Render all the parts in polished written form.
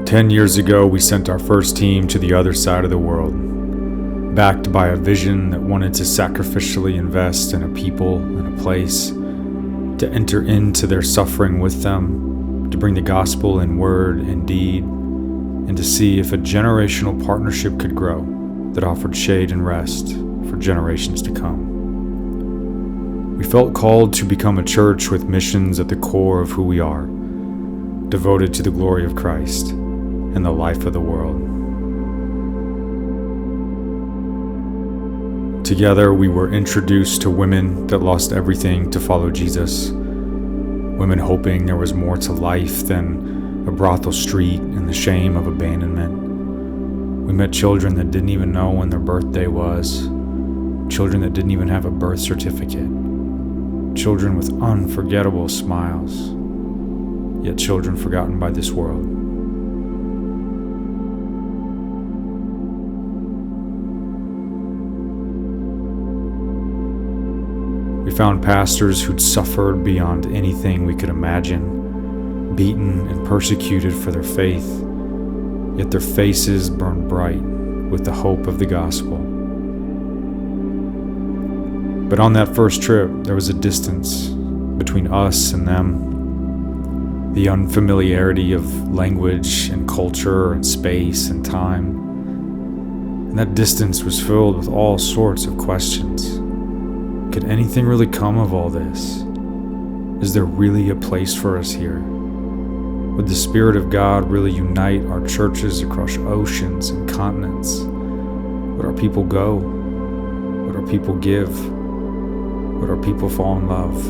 10 years ago, we sent our first team to the other side of the world, backed by a vision that wanted to sacrificially invest in a people and a place, to enter into their suffering with them, to bring the gospel in word and deed, and to see if a generational partnership could grow that offered shade and rest for generations to come. We felt called to become a church with missions at the core of who we are, devoted to the glory of Christ and the life of the world. Together, we were introduced to women that lost everything to follow Jesus, women hoping there was more to life than a brothel street and the shame of abandonment. We met children that didn't even know when their birthday was, children that didn't even have a birth certificate, children with unforgettable smiles, yet children forgotten by this world. We found pastors who'd suffered beyond anything we could imagine, beaten and persecuted for their faith, yet their faces burned bright with the hope of the gospel. But on that first trip, there was a distance between us and them, the unfamiliarity of language and culture and space and time. And that distance was filled with all sorts of questions. Could anything really come of all this? Is there really a place for us here? Would the Spirit of God really unite our churches across oceans and continents? Would our people go? Would our people give? Would our people fall in love?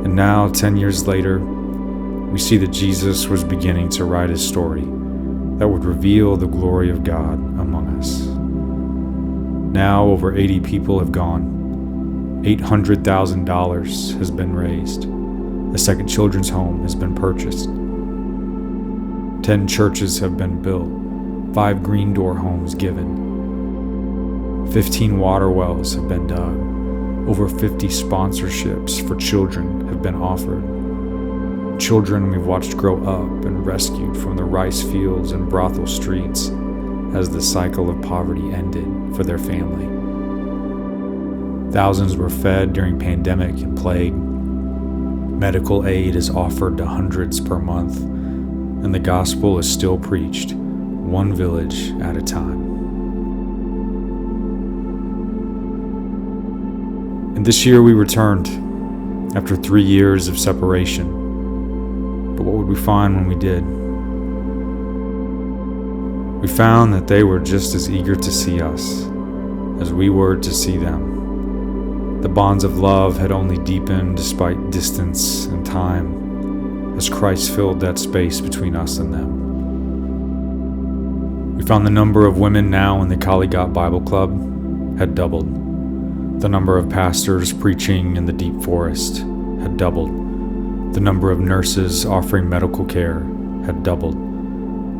And now, 10 years later, we see that Jesus was beginning to write his story that would reveal the glory of God among us. Now over 80 people have gone. $800,000 has been raised. A second children's home has been purchased. 10 churches have been built. 5 green door homes given. 15 water wells have been dug. Over 50 sponsorships for children have been offered. Children we've watched grow up and rescued from the rice fields and brothel streets as the cycle of poverty ended for their family. Thousands were fed during pandemic and plague. Medical aid is offered to hundreds per month, and the gospel is still preached, one village at a time. And this year we returned, after 3 years of separation. But what would we find when we did? We found that they were just as eager to see us as we were to see them. The bonds of love had only deepened despite distance and time, as Christ filled that space between us and them. We found the number of women now in the Kaligat Bible Club had doubled. The number of pastors preaching in the deep forest had doubled. The number of nurses offering medical care had doubled.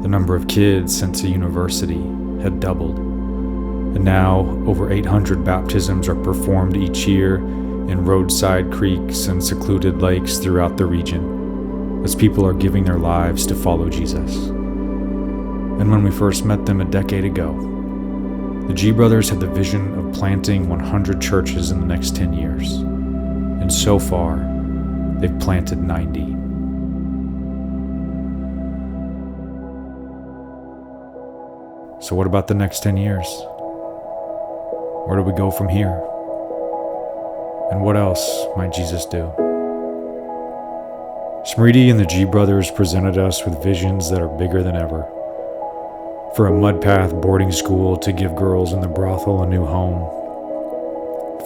The number of kids sent to university had doubled. And now, over 800 baptisms are performed each year in roadside creeks and secluded lakes throughout the region, as people are giving their lives to follow Jesus. And when we first met them a decade ago, the G Brothers had the vision of planting 100 churches in the next 10 years. And so far, they've planted 90. So what about the next 10 years? Where do we go from here? And what else might Jesus do? Smriti and the G Brothers presented us with visions that are bigger than ever. For a mud path boarding school to give girls in the brothel a new home.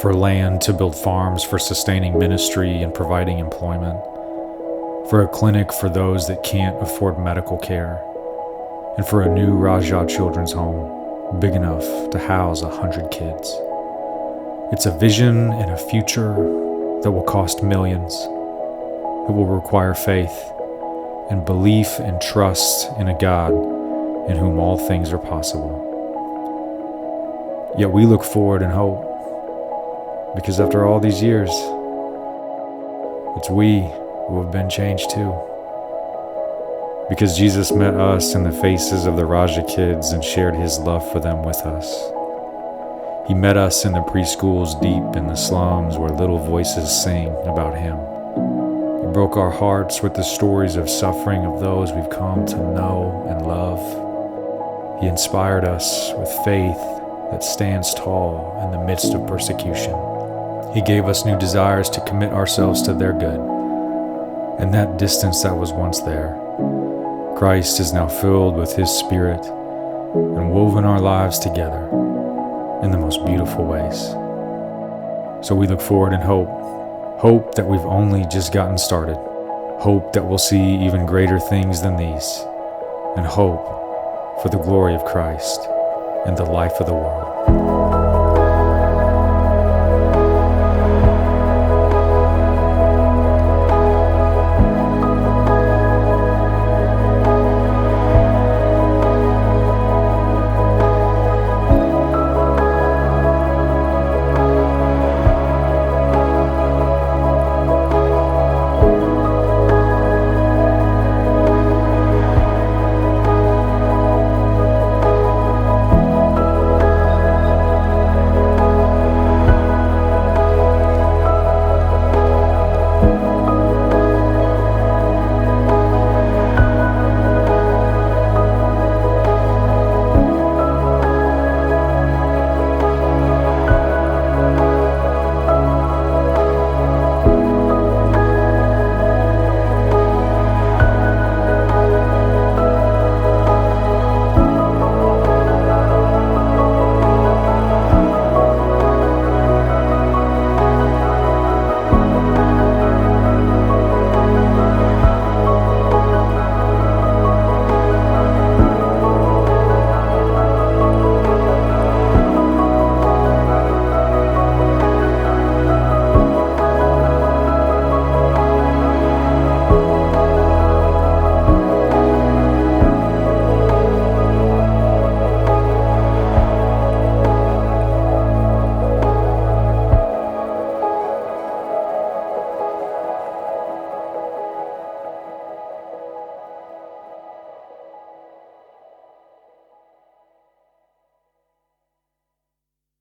For land to build farms for sustaining ministry and providing employment. For a clinic for those that can't afford medical care. And for a new Raja children's home, big enough to house 100 kids. It's a vision and a future that will cost millions. It will require faith and belief and trust in a God in whom all things are possible. Yet we look forward in hope, because after all these years, it's we who have been changed too. because Jesus met us in the faces of the Raja kids and shared his love for them with us. He met us in the preschools deep in the slums where little voices sing about him. He broke our hearts with the stories of suffering of those we've come to know and love. He inspired us with faith that stands tall in the midst of persecution. He gave us new desires to commit ourselves to their good. And that distance that was once there, Christ is now filled with his Spirit and woven our lives together in the most beautiful ways. So we look forward in hope that we've only just gotten started, hope that we'll see even greater things than these, and hope for the glory of Christ and the life of the world.